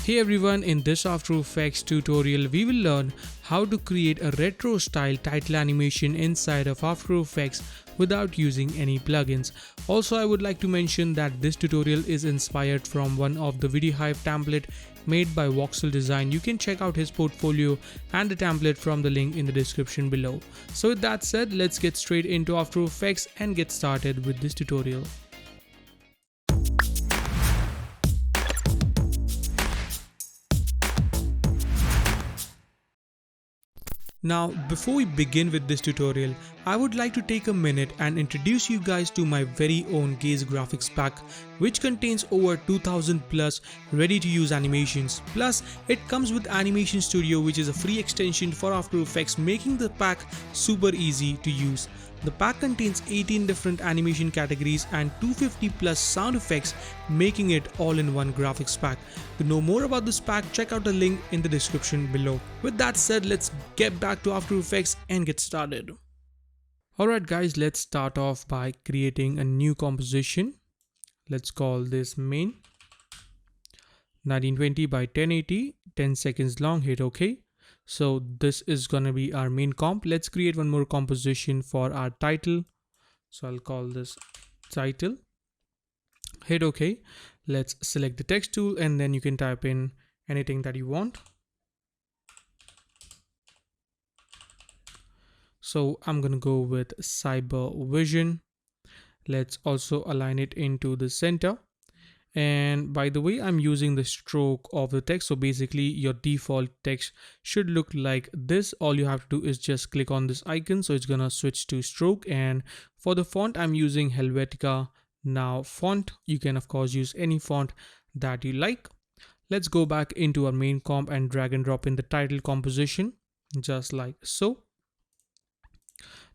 Hey everyone, in this After Effects tutorial we will learn how to create a retro style title animation inside of After Effects without using any plugins. Also, I would like to mention that this tutorial is inspired from one of the VideoHive template made by Voxel Design. You can check out his portfolio and the template from the link in the description below. So with that said, let's get straight into After Effects and get started with this tutorial. Now, before we begin with this tutorial, I would like to take a minute and introduce you guys to my very own Gaze graphics pack, which contains over 2000 plus ready to use animations. Plus, it comes with Animation Studio, which is a free extension for After Effects, making the pack super easy to use. The pack contains 18 different animation categories and 250 plus sound effects, making it all-in-one graphics pack. To know more about this pack, check out the link in the description below. With that said, let's get back to After Effects and get started. Alright guys, let's start off by creating a new composition. Let's call this main. 1920 by 1080, 10 seconds long, hit OK. So this is gonna be our main comp. Let's create one more composition for our title. So I'll call this title. Hit OK. Let's select the text tool and then you can type in anything that you want. So I'm gonna go with Cyber Vision. Let's also align it into the center. And by the way, I'm using the stroke of the text. So basically your default text should look like this. All you have to do is just click on this icon. So it's gonna switch to stroke. And for the font, I'm using Helvetica Now font. You can of course use any font that you like. Let's go back into our main comp and drag and drop in the title composition, just like so.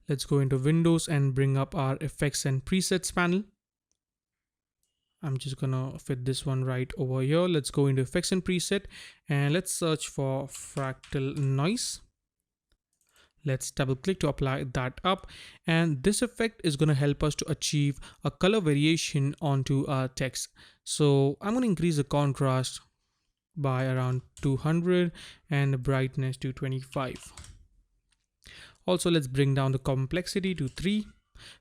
Let's go into Windows and bring up our effects and presets panel. I'm just gonna fit this one right over here. Let's go into effects and preset and let's search for fractal noise. Let's double click to apply that up, and this effect is going to help us to achieve a color variation onto our text. So I'm going to increase the contrast by around 200 and the brightness to 25. Also, let's bring down the complexity to 3.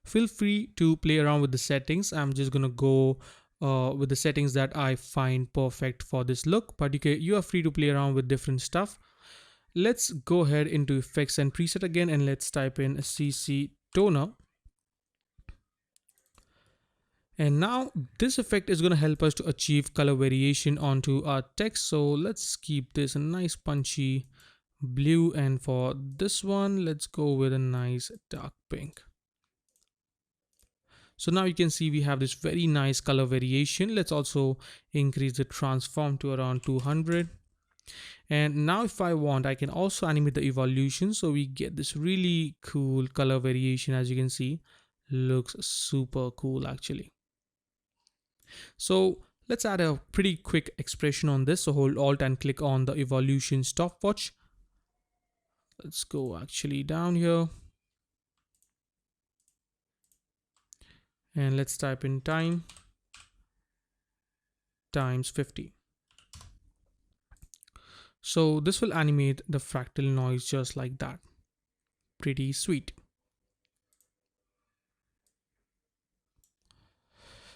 Feel free to play around with the settings. I'm just going to go with the settings that I find perfect for this look, but you are free to play around with different stuff. Let's go ahead into effects and preset again and let's type in CC toner. And now this effect is going to help us to achieve color variation onto our text. So let's keep this a nice punchy blue, and for this one let's go with a nice dark pink. So now you can see we have this very nice color variation. Let's also increase the transform to around 200. And now if I want, I can also animate the evolution. So we get this really cool color variation. As you can see, looks super cool actually. So let's add a pretty quick expression on this. So hold Alt and click on the evolution stopwatch. Let's go actually down here. And let's type in time times 50. So this will animate the fractal noise just like that. Pretty sweet.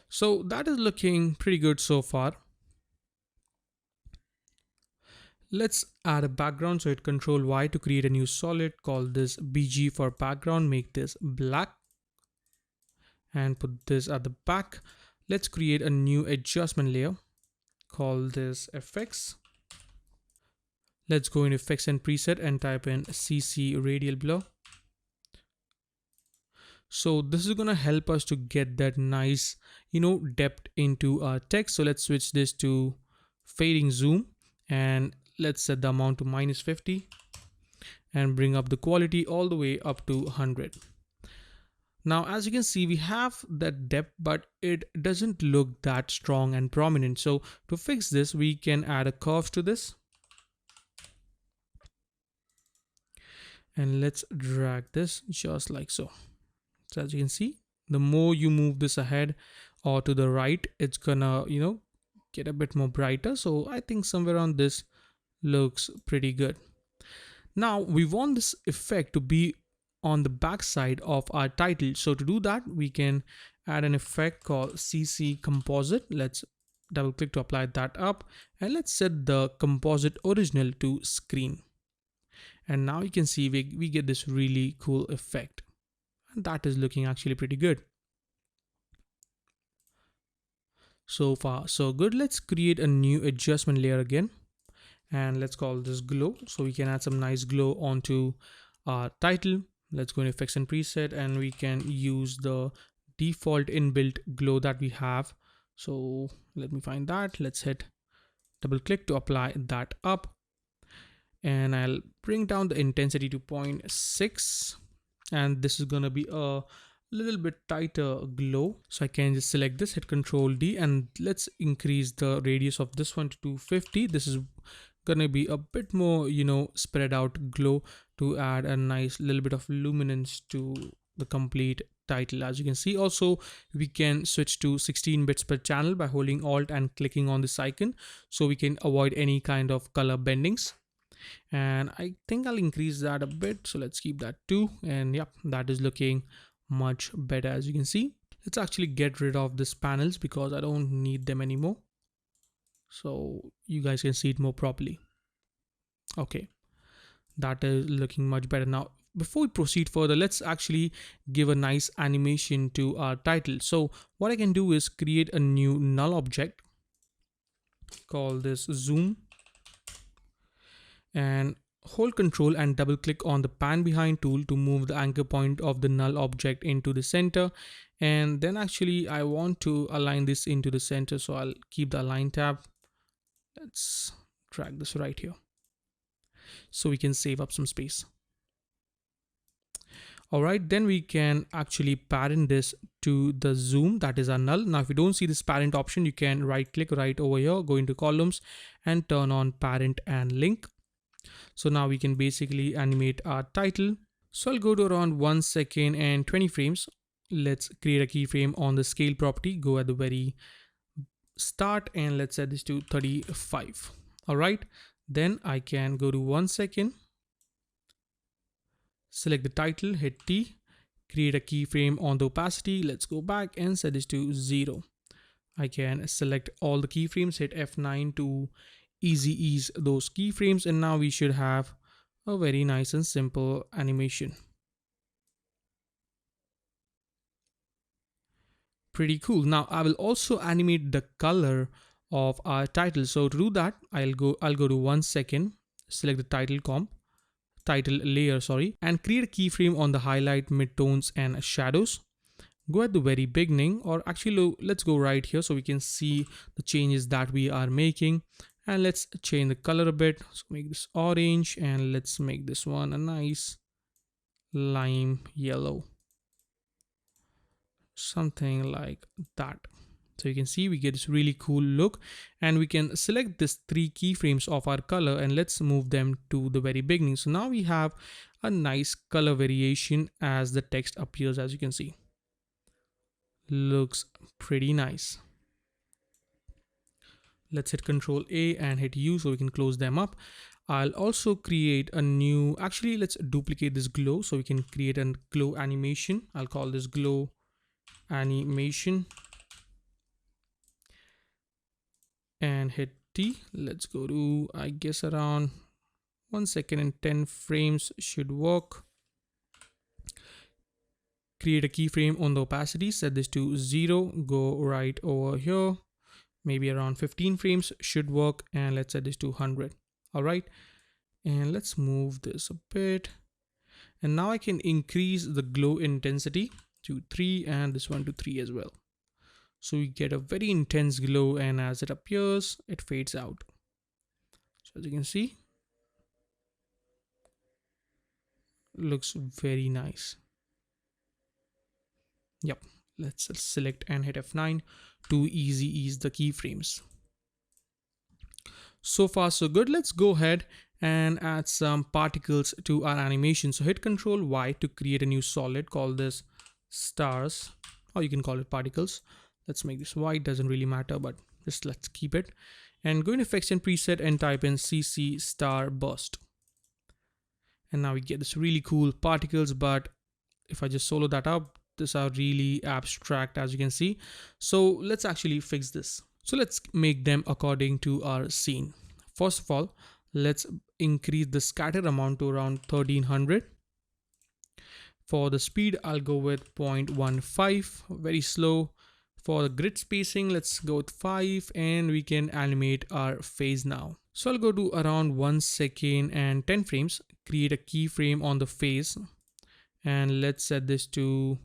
So that is looking pretty good so far. Let's add a background. So hit Ctrl Y to create a new solid, call this BG for background, make this black and put this at the back. Let's create a new adjustment layer, call this FX. Let's go into effects and preset and type in CC radial blur. So this is going to help us to get that nice, depth into our text. So let's switch this to fading zoom and let's set the amount to -50 and bring up the quality all the way up to 100. Now, as you can see, we have that depth, but it doesn't look that strong and prominent. So to fix this, we can add a curve to this. And let's drag this just like so. So as you can see, the more you move this ahead or to the right, it's gonna, get a bit more brighter. So I think somewhere around this looks pretty good. Now we want this effect to be on the back side of our title. So to do that, we can add an effect called CC Composite. Let's double click to apply that up, and let's set the composite original to screen. And now you can see we get this really cool effect. And that is looking actually pretty good. So far so good. Let's create a new adjustment layer again, and let's call this glow, so we can add some nice glow onto our title. Let's go in effects and preset, and we can use the default inbuilt glow that we have. So let me find that. Let's hit double click to apply that up, and I'll bring down the intensity to 0.6, and this is gonna be a little bit tighter glow. So I can just select this, hit Control D, and let's increase the radius of this one to 250. This is gonna be a bit more, spread out glow to add a nice little bit of luminance to the complete title. As you can see, also we can switch to 16 bits per channel by holding Alt and clicking on this icon, so we can avoid any kind of color bendings. And I think I'll increase that a bit, so let's keep that 2, and yep, that is looking much better. As you can see, let's actually get rid of these panels because I don't need them anymore, so you guys can see it more properly. Okay, that is looking much better. Now before we proceed further, let's actually give a nice animation to our title. So what I can do is create a new null object, call this zoom, and hold Control and double click on the pan behind tool to move the anchor point of the null object into the center. And then actually I want to align this into the center, so I'll keep the align tab. Let's drag this right here so we can save up some space. All right, then we can actually parent this to the zoom, that is our null. Now if you don't see this parent option, you can right click right over here, go into columns and turn on parent and link. So now we can basically animate our title. So I'll go to around 1 second and 20 frames. Let's create a keyframe on the scale property, go at the very start, and let's set this to 35. All right, then I can go to 1 second, select the title, hit T, create a keyframe on the opacity. Let's go back and set this to 0. I can select all the keyframes, hit F9 to easy ease those keyframes, and now we should have a very nice and simple animation. Pretty cool. Now I will also animate the color of our title. So to do that, I'll go to 1 second, select the title layer, and create a keyframe on the highlight, midtones and shadows. Go at the very beginning, or actually let's go right here so we can see the changes that we are making. And let's change the color a bit, so make this orange, and let's make this one a nice lime yellow, something like that. So you can see we get this really cool look, and we can select this 3 keyframes of our color and let's move them to the very beginning. So now we have a nice color variation as the text appears. As you can see, looks pretty nice. Let's hit Control A and hit U so we can close them up. I'll also create a new, actually let's duplicate this glow so we can create a glow animation. I'll call this glow animation and hit T. Let's go to, I guess, around 1 second and 10 frames should work. Create a keyframe on the opacity, set this to 0, go right over here, maybe around 15 frames should work, and let's set this to 100. All right, and let's move this a bit, and now I can increase the glow intensity to 3 and this one to 3 as well, so we get a very intense glow, and as it appears it fades out. So as you can see, looks very nice. Yep, let's select and hit F9 to easy ease the keyframes. So far so good. Let's go ahead and add some particles to our animation. So hit Control Y to create a new solid, call this stars, or you can call it particles. Let's make this white, doesn't really matter, but Just let's keep it. And go into effects and preset and type in CC star burst. And now we get this really cool particles, but if I just solo that up, these are really abstract, as you can see. So let's actually fix this. So let's make them according to our scene. First of all, let's increase the scatter amount to around 1300. For the speed, I'll go with 0.15, very slow. For the grid spacing, let's go with 5, and we can animate our phase now. So I'll go to around 1 second and 10 frames, create a keyframe on the phase, and let's set this to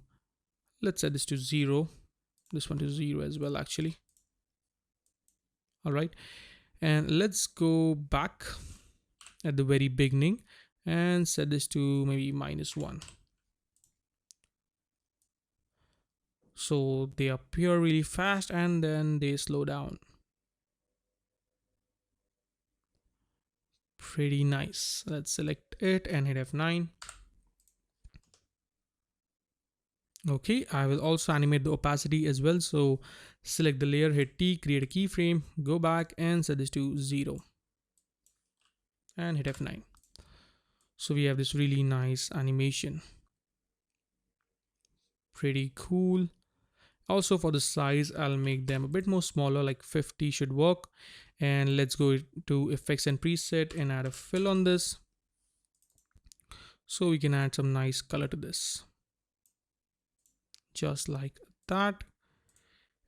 0. This one to 0 as well, actually. All right, and let's go back at the very beginning and set this to maybe -1. So they appear really fast and then they slow down. Pretty nice. Let's select it and hit F9. Okay, I will also animate the opacity as well. So select the layer, hit T, create a keyframe, go back and set this to 0 and hit F9. So we have this really nice animation. Pretty cool. Also for the size, I'll make them a bit more smaller, like 50 should work. And let's go to effects and preset and add a fill on this. So we can add some nice color to this. Just like that.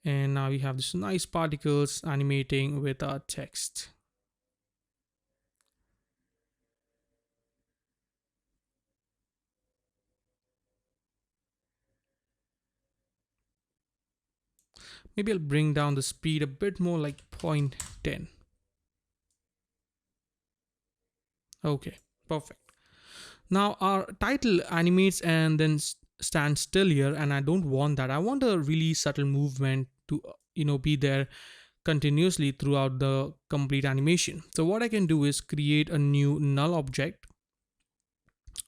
And now we have this nice particles animating with our text. Maybe I'll bring down the speed a bit more, like 0.10. Okay, perfect. Now our title animates and then stands still here, and I don't want that. I want a really subtle movement to be there continuously throughout the complete animation. So what I can do is create a new null object.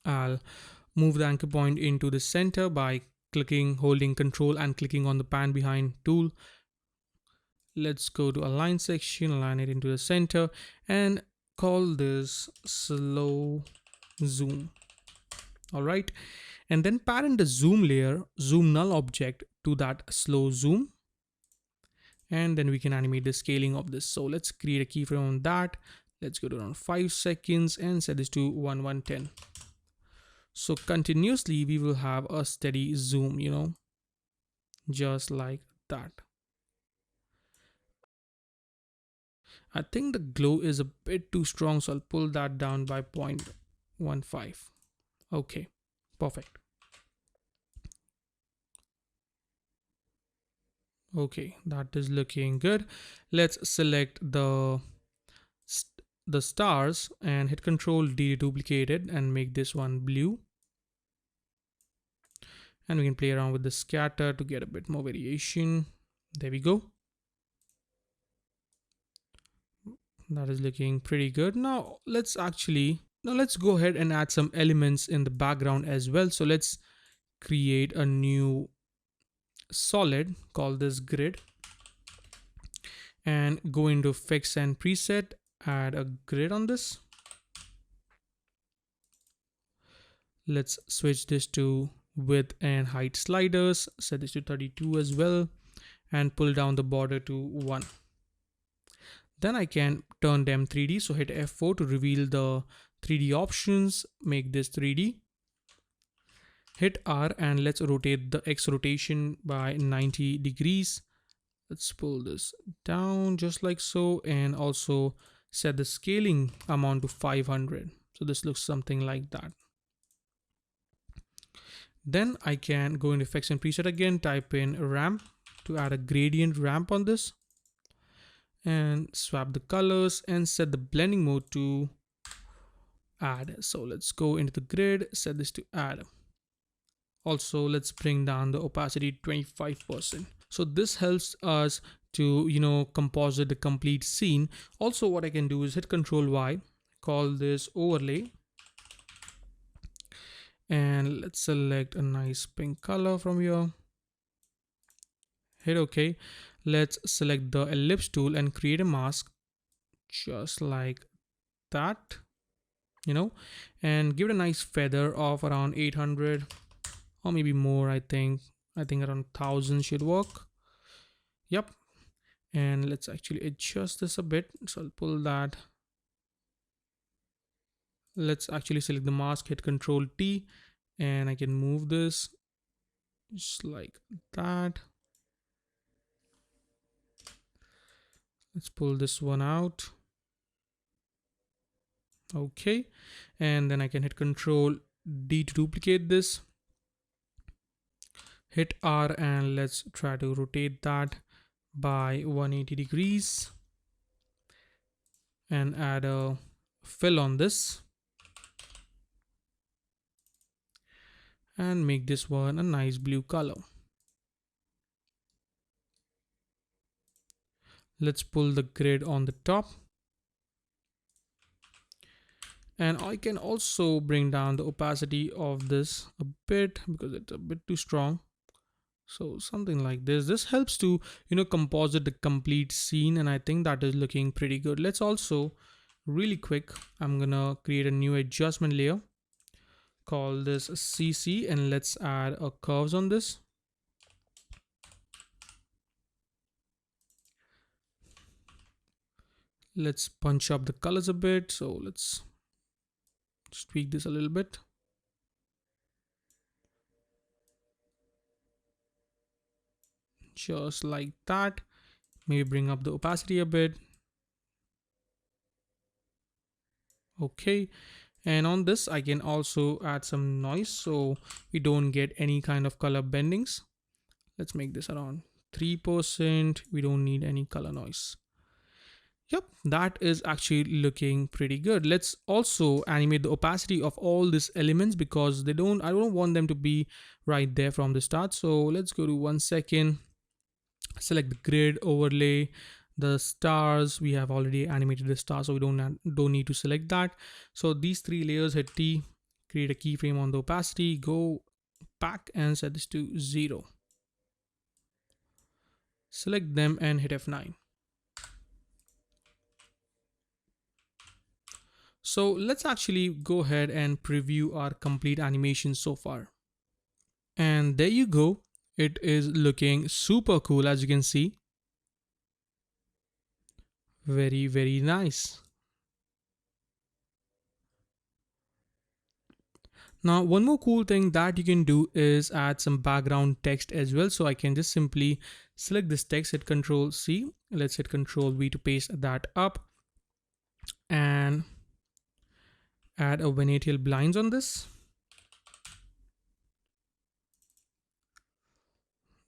I'll move the anchor point into the center by holding control and clicking on the pan behind tool. Let's go to align section, align it into the center and call this slow zoom. All right, and then parent the zoom layer, zoom null object to that slow zoom, and then we can animate the scaling of this. So let's create a keyframe on that. Let's go to around 5 seconds and set this to 1110. So continuously we will have a steady zoom, just like that. I think the glow is a bit too strong, so I'll pull that down by 0.15. Okay, perfect. Okay, that is looking good. Let's select the stars and hit Control D, duplicate it and make this one blue. And we can play around with the scatter to get a bit more variation. There we go. That is looking pretty good. Now let's go ahead and add some elements in the background as well. So let's create a new solid, call this grid, and go into effects and preset, add a grid on this. Let's switch this to width and height sliders, set this to 32 as well, and pull down the border to 1. Then I can turn them 3D, so hit F4 to reveal the 3D options, make this 3D. Hit R and let's rotate the X rotation by 90 degrees. Let's pull this down just like so, and also set the scaling amount to 500. So this looks something like that. Then I can go into effects and preset again, type in ramp to add a gradient ramp on this, and swap the colors and set the blending mode to add. So let's go into the grid, set this to add. Also, let's bring down the opacity to 25%. So this helps us to composite the complete scene. Also, what I can do is hit Control Y, call this overlay, and let's select a nice pink color from here. Hit OK. Let's select the ellipse tool and create a mask just like that, you know, and give it a nice feather of around 800 or maybe more. I think around 1000 should work. Yep. And let's actually adjust this a bit, so I'll pull that. Let's actually select the mask, hit Control T, and I can move this just like that. Let's pull this one out. Okay, and then I can hit Control D to duplicate this, hit R, and let's try to rotate that by 180 degrees and add a fill on this and make this one a nice blue color. Let's pull the grid on the top, and I can also bring down the opacity of this a bit because it's a bit too strong. So something like this helps to, composite the complete scene, and I think that is looking pretty good. Let's also really quick, I'm gonna create a new adjustment layer, call this CC, and let's add a curves on this. Let's punch up the colors a bit, so let's just tweak this a little bit. Just like that. Maybe bring up the opacity a bit. Okay, and on this I can also add some noise so we don't get any kind of color bendings. Let's make this around 3%. We don't need any color noise. Yep, that is actually looking pretty good. Let's also animate the opacity of all these elements because I don't want them to be right there from the start. So let's go to 1 second, select the grid overlay, the stars. We have already animated the stars, so we don't need to select that. So these three layers, hit T, create a keyframe on the opacity, go back and set this to 0. Select them and hit F9. So let's actually go ahead and preview our complete animation so far. And there you go. It is looking super cool, as you can see. Very, very nice. Now, one more cool thing that you can do is add some background text as well. So I can just simply select this text, hit Control C. Let's hit Control V to paste that up and add a Venetial blinds on this.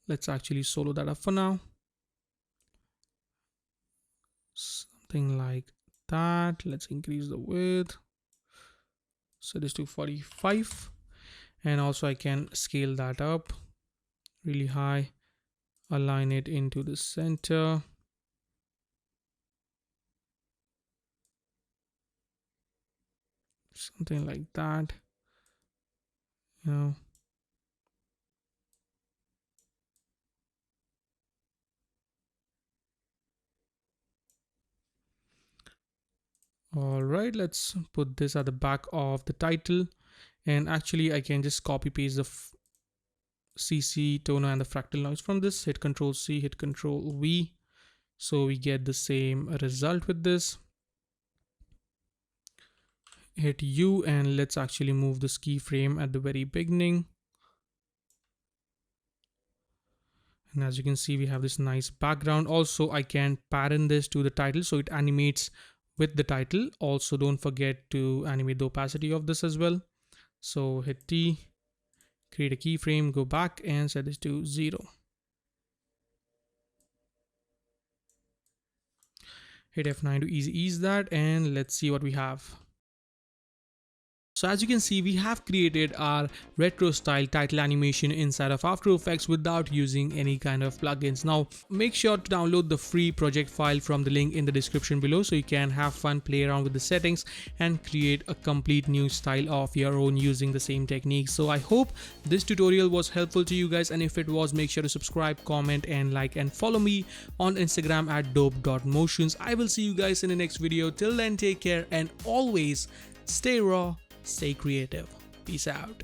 Let's actually solo that up for now. Something like that. Let's increase the width. Set this to 45. And also I can scale that up really high, align it into the center. Something like that, you know. All right, let's put this at the back of the title, and actually I can just copy paste the CC toner and the fractal noise from this. Hit Control C, hit Control V, so we get the same result with this. Hit U, and let's actually move this keyframe at the very beginning. And as you can see, we have this nice background. Also, I can pattern this to the title so it animates with the title. Also, don't forget to animate the opacity of this as well. So hit T, create a keyframe, go back and set this to 0. Hit F9 to ease that, and let's see what we have. So as you can see, we have created our retro style title animation inside of After Effects without using any kind of plugins. Now make sure to download the free project file from the link in the description below so you can have fun, play around with the settings and create a complete new style of your own using the same techniques. So I hope this tutorial was helpful to you guys, and if it was, make sure to subscribe, comment and like, and follow me on Instagram at dope.motions. I will see you guys in the next video. Till then, take care and always stay raw, stay creative. Peace out.